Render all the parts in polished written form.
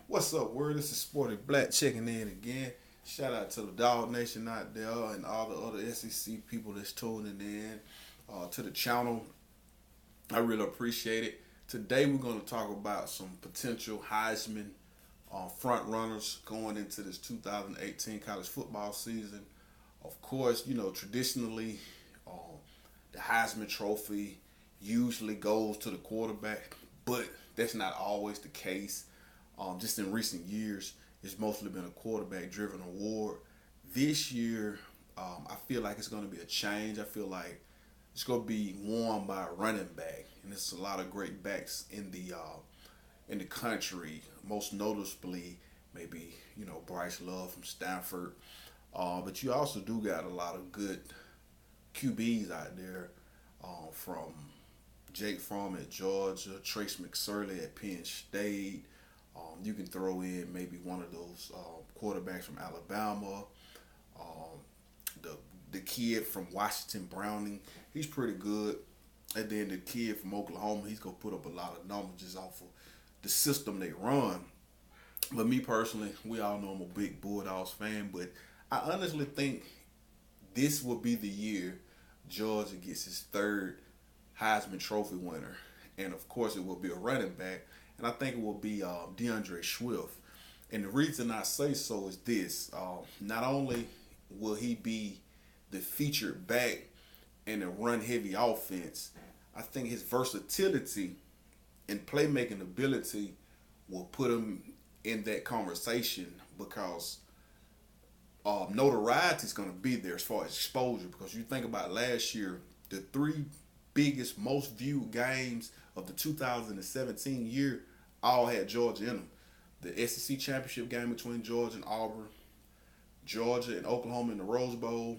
What's up, word? This is Sporty Black checking in again. Shout out to the Dawg Nation out there and all the other SEC people that's tuning in to the channel. I really appreciate it. Today we're going to talk about some potential Heisman front runners going into this 2018 college football season. Of course, traditionally, um, the Heisman Trophy usually goes to the quarterback, but that's not always the case. Just in recent years, it's mostly been a quarterback-driven award. This year, I feel like it's going to be a change. I feel like it's going to be won by a running back, and there's a lot of great backs in the country. Most noticeably, maybe Bryce Love from Stanford, but you also do got a lot of good QBs out there, from Jake Fromm at Georgia, Trace McSorley at Penn State. You can throw in maybe one of those quarterbacks from Alabama. Um, the kid from Washington, Browning, he's pretty good. And then the kid from Oklahoma, he's gonna put up a lot of numbers just off of the system they run. But me personally, we all know I'm a big Bulldogs fan, but I honestly think this will be the year Georgia gets his third Heisman Trophy winner, and of course it will be a running back, and I think it will be Deandre Swift. And the reason I say so is this: not only will he be the featured back in a run-heavy offense, I think his versatility and playmaking ability will put him in that conversation because notoriety is going to be there as far as exposure. Because you think about last year, the three biggest, most viewed games of the 2017 year all had Georgia in them. The SEC championship game between Georgia and Auburn, Georgia and Oklahoma in the Rose Bowl,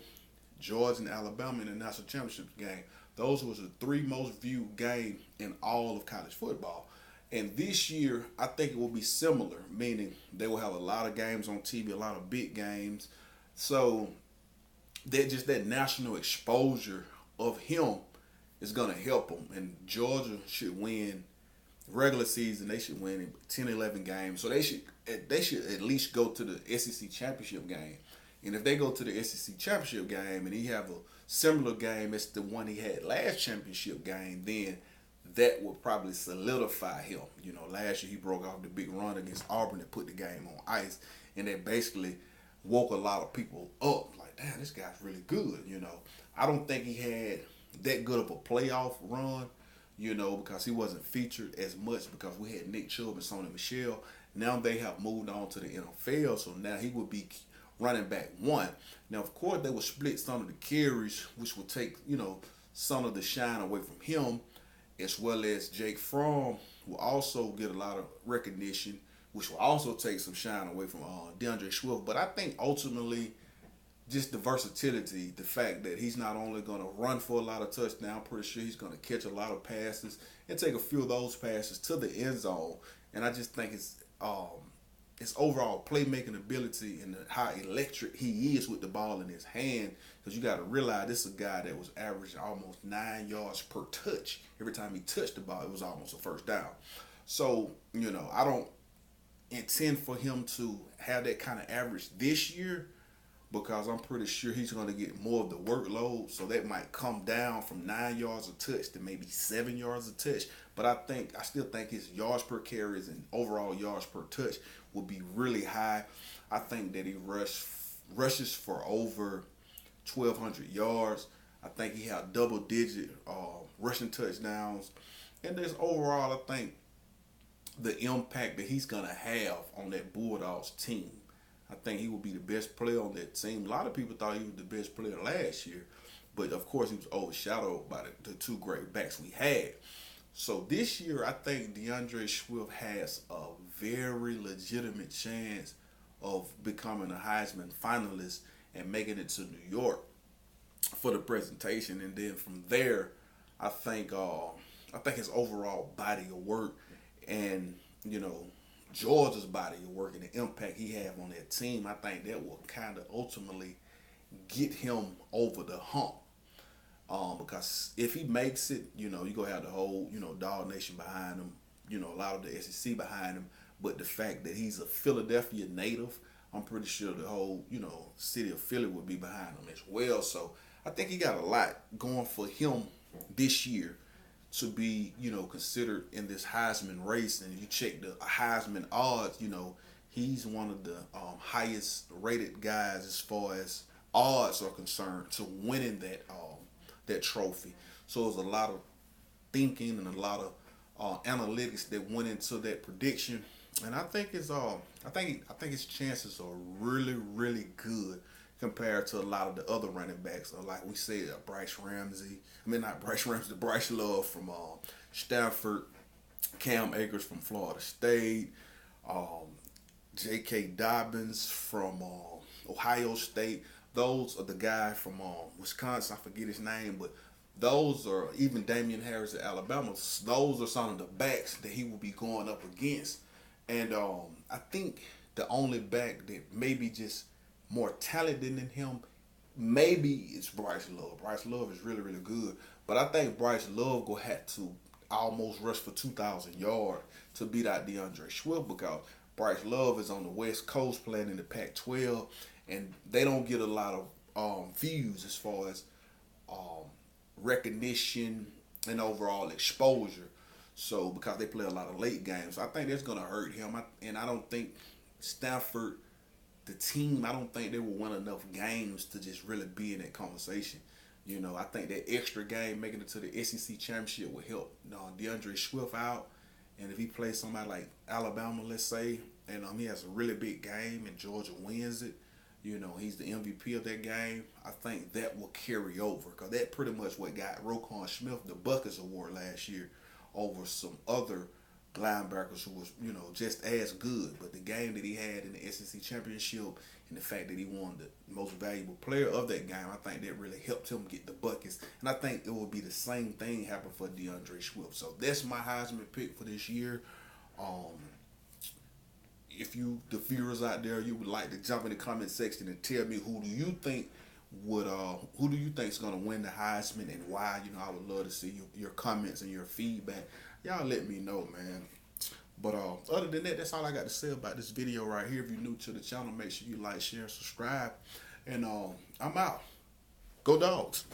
Georgia and Alabama in the national championship game. Those was the three most viewed games in all of college football. And this year, I think it will be similar, meaning they will have a lot of games on TV, a lot of big games. So that just that national exposure of him is going to help them. And Georgia should win regular season. They should win 10, 11 games. So they should at least go to the SEC championship game. And if they go to the SEC championship game and he have a similar game as the one he had last championship game, then that will probably solidify him. Last year he broke off the big run against Auburn and put the game on ice, and that basically woke a lot of people up. Like, damn, this guy's really good. I don't think he had that good of a playoff run, because he wasn't featured as much because we had Nick Chubb and Sony Michelle. Now they have moved on to the NFL, so now he would be running back one. Now, of course, they will split some of the carries, which will take, some of the shine away from him, as well as Jake Fromm will also get a lot of recognition, which will also take some shine away from Deandre Swift. But I think ultimately, just the versatility, the fact that he's not only going to run for a lot of touchdowns, I'm pretty sure he's going to catch a lot of passes and take a few of those passes to the end zone. And I just think his overall playmaking ability and how electric he is with the ball in his hand. Because you got to realize this is a guy that was averaging almost 9 yards per touch. Every time he touched the ball, it was almost a first down. So, I don't intend for him to have that kind of average this year, because I'm pretty sure he's going to get more of the workload. So that might come down from 9 yards a touch to maybe 7 yards a touch. But I still think his yards per carries and overall yards per touch will be really high. I think that he rushes for over 1,200 yards. I think he had double-digit rushing touchdowns. And there's overall, I think, the impact that he's going to have on that Bulldogs team. I think he will be the best player on that team. A lot of people thought he was the best player last year, but of course he was overshadowed by the two great backs we had. So this year, I think DeAndre Swift has a very legitimate chance of becoming a Heisman finalist and making it to New York for the presentation. And then from there, I think his overall body of work and Georgia's body of work and the impact he have on that team, I think that will kind of ultimately get him over the hump. Because if he makes it, you're gonna have the whole, Dawg Nation behind him. a lot of the SEC behind him, but the fact that he's a Philadelphia native, I'm pretty sure the whole, city of Philly would be behind him as well. So I think he got a lot going for him this year to be, considered in this Heisman race. And you check the Heisman odds, he's one of the highest rated guys as far as odds are concerned to winning that trophy. So there's a lot of thinking and a lot of analytics that went into that prediction, and I think his chances are really really good compared to a lot of the other running backs. Like we said, Bryce Ramsey. I mean, not Bryce Ramsey, Bryce Love from Stanford, Cam Akers from Florida State, J.K. Dobbins from Ohio State. Those are the guy from Wisconsin. I forget his name, but those are, even Damian Harris at Alabama. Those are some of the backs that he will be going up against. And I think the only back that maybe just more talented than him, maybe it's Bryce Love. Bryce Love is really, really good. But I think Bryce Love will have to almost rush for 2,000 yards to beat out Deandre Swift, because Bryce Love is on the West Coast playing in the Pac-12, and they don't get a lot of views as far as recognition and overall exposure. So because they play a lot of late games, I think that's going to hurt him. And I don't think Stanford, the team, I don't think they will win enough games to just really be in that conversation. I think that extra game making it to the SEC championship will help Deandre Swift out. And if he plays somebody like Alabama, let's say, and he has a really big game and Georgia wins it, he's the MVP of that game, I think that will carry over, because that pretty much what got Roquan Smith the Buckets Award last year over some other linebackers who was, just as good. But the game that he had in the SEC championship and the fact that he won the most valuable player of that game, I think that really helped him get the buckets. And I think it will be the same thing happen for Deandre Swift. So that's my Heisman pick for this year. If you, the viewers out there, you would like to jump in the comment section and tell me who do you think is going to win the Heisman and why. I would love to see your comments and your feedback. Y'all let me know, man. But other than that, that's all I got to say about this video right here. If you're new to the channel, make sure you like, share, subscribe. And I'm out. Go Dogs.